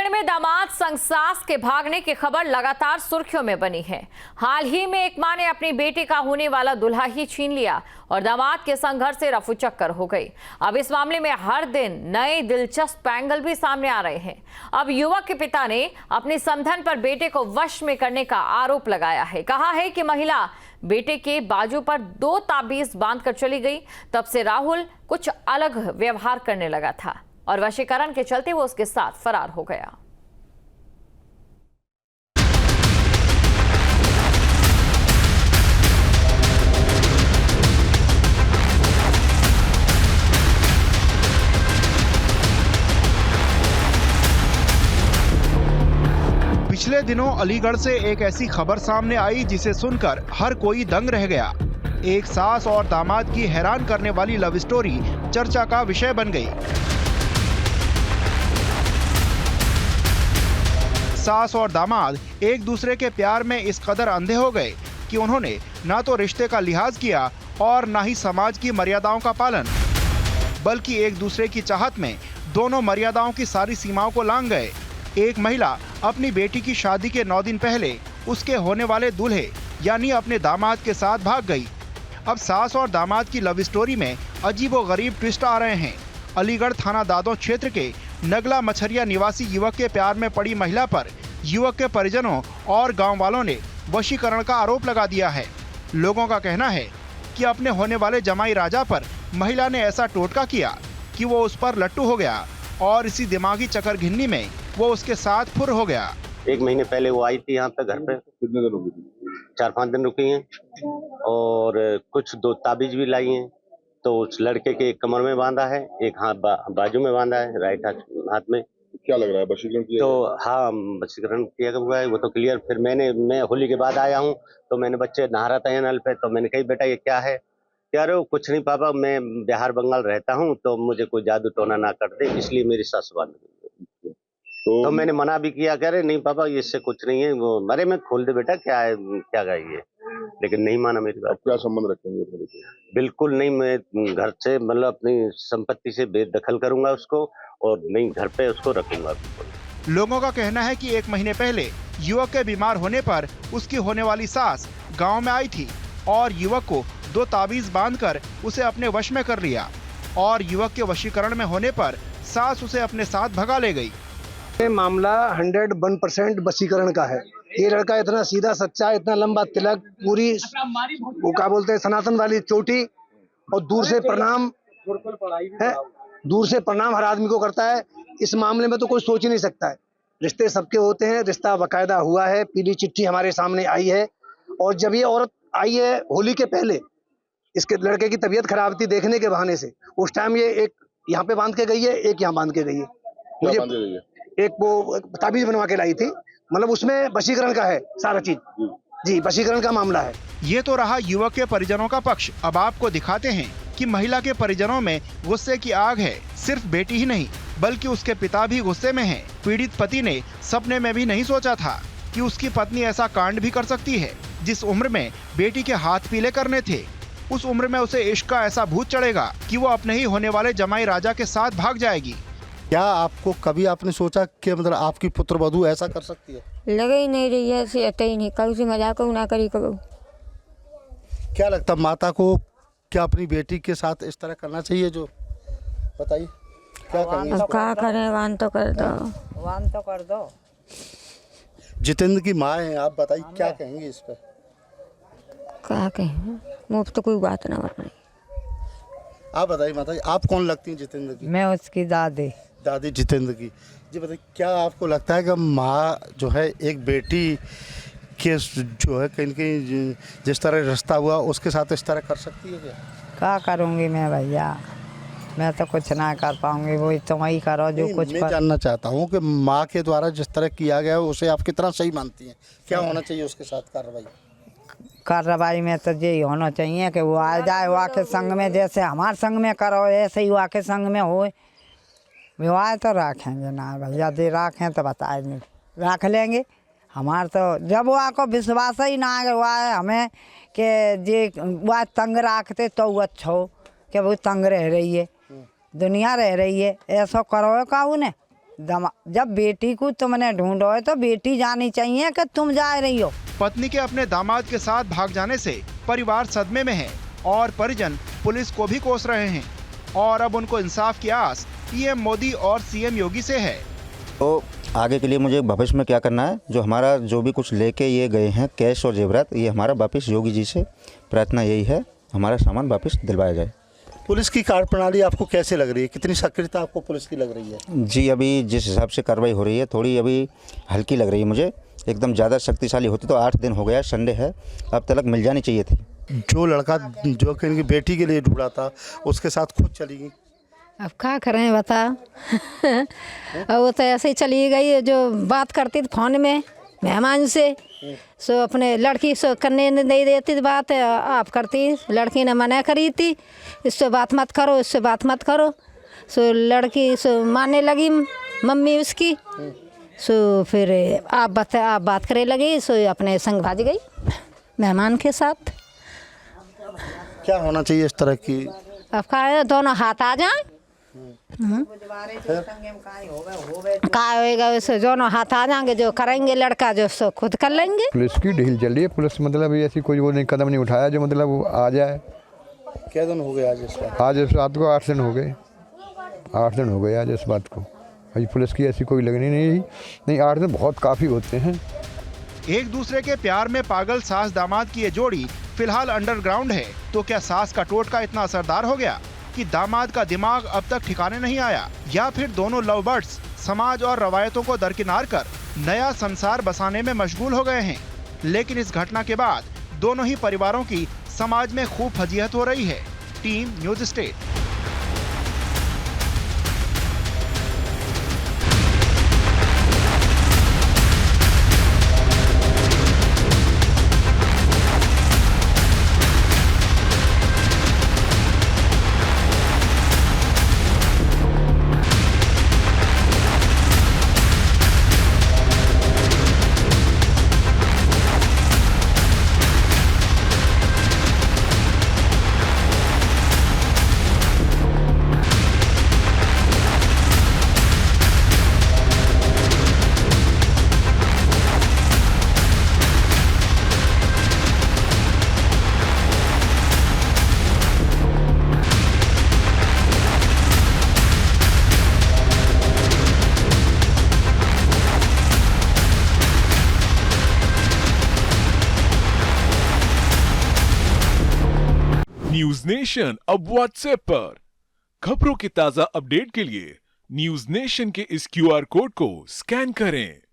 छत्तीसगढ़ में दामाद संग सास के भागने की खबर लगातार सुर्खियों में बनी है। हाल ही में एक मां ने अपनी बेटी का होने वाला दूल्हा ही छीन लिया और दामाद के संग घर से रफूचक्कर हो गई। अब इस मामले में हर दिन नए दिलचस्प एंगल भी सामने आ रहे हैं। अब युवक के पिता ने अपनी समधन पर बेटे को वश में करने का आरोप लगाया है। कहा है कि महिला बेटे के बाजू पर 2 ताबीज बांधकर चली गई। तब से राहुल कुछ अलग व्यवहार करने लगा था और वशीकरण के चलते वो उसके साथ फरार हो गया। पिछले दिनों अलीगढ़ से एक ऐसी खबर सामने आई जिसे सुनकर हर कोई दंग रह गया। एक सास और दामाद की हैरान करने वाली लव स्टोरी चर्चा का विषय बन गई। सास और दामाद एक दूसरे के प्यार में इस कदर अंधे हो गए कि उन्होंने ना तो रिश्ते का लिहाज किया और ना ही समाज की मर्यादाओं का पालन, बल्कि एक दूसरे की चाहत में दोनों मर्यादाओं की सारी सीमाओं को लांघ गए। एक महिला अपनी बेटी की शादी के 9 दिन पहले उसके होने वाले दूल्हे यानी अपने दामाद के साथ भाग गई। अब सास और दामाद की लव स्टोरी में अजीबोगरीब ट्विस्ट आ रहे हैं। अलीगढ़ थाना दादों क्षेत्र के नगला मछरिया निवासी युवक के प्यार में पड़ी महिला पर युवक के परिजनों और गांव वालों ने वशीकरण का आरोप लगा दिया है। लोगों का कहना है कि अपने होने वाले जमाई राजा पर महिला ने ऐसा टोटका किया कि वो उस पर लट्टू हो गया और इसी दिमागी चक्करघिन्नी में वो उसके साथ फुर हो गया। 1 महीने पहले वो आई थी यहाँ पे घर पे। कितने दिन रुकी थी? 4-5 दिन रुकी हैं और कुछ 2 ताबीज भी लाई हैं। तो उस लड़के के एक कमर में बांधा है, एक हाथ बाजू में बांधा है, राइट हाथ में। क्या लग रहा है, वशीकरण किया? तो हाँ, वशीकरण किया हुआ है, वो तो क्लियर। फिर मैं होली के बाद आया हूँ तो मैंने बच्चे नहा रहा था नल पे, तो मैंने कही बेटा ये क्या है? कह रहे हो कुछ नहीं पापा, मैं बिहार बंगाल रहता हूँ तो मुझे कोई जादू टोना ना कर दे, इसलिए मेरी सास बांध गई। तो मैंने मना भी किया, कह रहे नहीं पापा इससे कुछ नहीं है, वो अरे मैं खोल दे बेटा, क्या है क्या गई है, लेकिन नहीं माना मेरी बात। क्या संबंध रखेंगे? बिल्कुल नहीं, मैं घर से मतलब अपनी संपत्ति से बेदखल करूंगा उसको और नहीं घर पे उसको रखूंगा। लोगों का कहना है कि 1 महीने पहले युवक के बीमार होने पर उसकी होने वाली सास गांव में आई थी और युवक को 2 ताबीज बांधकर उसे अपने वश में कर लिया और युवक के वशीकरण में होने पर सास उसे अपने साथ भगा ले गई। ये मामला 101% वशीकरण का है। ये लड़का इतना सीधा सच्चा, इतना लंबा तिलक, पूरी वो क्या बोलते हैं सनातन वाली चोटी और दूर से प्रणाम है, दूर से प्रणाम हर आदमी को करता है। इस मामले में तो कोई सोच ही नहीं सकता है। रिश्ते सबके होते हैं, रिश्ता बाकायदा हुआ है, पीली चिट्ठी हमारे सामने आई है। और जब ये औरत आई है होली के पहले, इसके लड़के की तबीयत खराब थी देखने के बहाने से, उस टाइम ये एक यहाँ पे बांध के गई है, एक यहाँ बांध के गई है। मुझे एक वो ताबीज बनवा के लाई थी, मतलब उसमें वशीकरण का है सारा चीज। जी, वशीकरण का मामला है। ये तो रहा युवक के परिजनों का पक्ष। अब आपको दिखाते हैं कि महिला के परिजनों में गुस्से की आग है। सिर्फ बेटी ही नहीं बल्कि उसके पिता भी गुस्से में हैं। पीड़ित पति ने सपने में भी नहीं सोचा था कि उसकी पत्नी ऐसा कांड भी कर सकती है। जिस उम्र में बेटी के हाथ पीले करने थे, उस उम्र में उसे इश्क का ऐसा भूत चढ़ेगा कि वो अपने ही होने वाले जमाई राजा के साथ भाग जाएगी। क्या आपको कभी आपने सोचा कि मतलब आपकी पुत्रवधू ऐसा कर सकती है? लगे ही नहीं रही है, ऐसे ही नहीं, कभी से मजाक ना करी करो। क्या लगता माता को, क्या अपनी बेटी के साथ इस तरह करना चाहिए? जो बताइए क्या करेंगे? अब क्या करें, वान तो कर दो, वान तो कर दो। जितेंद्र की माँ है, आप बताइए क्या कहेंगे इस पर? क्या कहें, मुझ तो कोई बात ना बन। आप बताइए माता जी, आप कौन लगती हैं जितेंद्र की? मैं उसकी दादी जितेंद्र की। जी बताइए, क्या आपको लगता है कि माँ जो है एक बेटी के जो है कहीं न कहीं जिस तरह रिश्ता हुआ उसके साथ इस तरह कर सकती है? क्या करूँगी मैं भैया, मैं तो कुछ ना कर पाऊँगी, वही तुम ही करो जो कुछ। मैं जानना चाहता हूँ कि माँ के द्वारा जिस तरह किया गया उसे आप कितना सही मानती हैं? क्या होना चाहिए उसके साथ कार्रवाई में? तो यही होना चाहिए कि वो आ जाए, वो आके संग में, जैसे हमारे संग में करो ऐसे ही आके संग में हो। विवाह तो रखेंगे ना भैया, यदि रखें तो बताए नहीं, रख लेंगे। हमारे तो जब वो आको विश्वास ही ना हुआ है हमें कि जे वह तंग रखते तो वो अच्छा हो कि वो तंग रह रही है, दुनिया रह रही है, ऐसा करो का उन्हें जब बेटी को तुमने ढूंढो है तो बेटी जानी चाहिए कि तुम जा रही हो। पत्नी के अपने दामाद के साथ भाग जाने से परिवार सदमे में है और परिजन पुलिस को भी कोस रहे हैं और अब उनको इंसाफ की आस पीएम मोदी और सीएम योगी से है। तो आगे के लिए मुझे भविष्य में क्या करना है, जो हमारा जो भी कुछ लेके ये गए हैं कैश और जेवरात, ये हमारा वापस योगी जी से प्रार्थना यही है, हमारा सामान वापस दिलवाया जाए। पुलिस की कार्यप्रणाली आपको कैसे लग रही है, कितनी सक्रियता आपको पुलिस की लग रही है? जी अभी जिस हिसाब से कार्रवाई हो रही है थोड़ी अभी हल्की लग रही है मुझे, एकदम ज़्यादा शक्तिशाली होती तो 8 दिन हो गया, संडे है, अब तक मिल जानी चाहिए थी। जो लड़का जो कि इनकी बेटी के लिए ढूंढा था उसके साथ खुद चली गई। अब क्या करें बता। अब वो तो ऐसे ही चली गई, जो बात करती थी फोन में मेहमान से, सो अपने लड़की से करने नहीं देती थी बात, आप करती, लड़की ने मना करी थी, इससे बात मत करो, इससे बात मत करो। सो लड़की सो मानने लगी मम्मी उसकी, सो फिर आप बात करे लगी, सो अपने संग भाग गई मेहमान के साथ। क्या होना चाहिए इस तरह की? अब क्या दोनों हाथ आ जाए, का होएगा वैसे दोनों हाथ आ जाएंगे, जो करेंगे लड़का जो सो खुद कर लेंगे। पुलिस की ढील चल रही है, पुलिस मतलब ऐसी कोई वो नहीं कदम नहीं उठाया जो मतलब वो आ जाए। क्या दिन हो गए आज इस बात? आज इस बात को 8 दिन हो गए, 8 दिन हो गए आज इस बात को। अभी पुलिस की ऐसी कोई लगनी नहीं, 8 दिन बहुत काफ़ी होते हैं। एक दूसरे के प्यार में पागल सास दामाद की ये जोड़ी फिलहाल अंडरग्राउंड है, तो क्या सास का टोटका इतना असरदार हो गया कि दामाद का दिमाग अब तक ठिकाने नहीं आया, या फिर दोनों लव बर्ड्स समाज और रवायतों को दरकिनार कर नया संसार बसाने में मशगूल हो गए हैं। लेकिन इस घटना के बाद दोनों ही परिवारों की समाज में खूब फजीहत हो रही है। Team news state. News nation अब व्हाट्सएप पर खबरों के ताजा अपडेट के लिए न्यूज नेशन के इस QR कोड को स्कैन करें।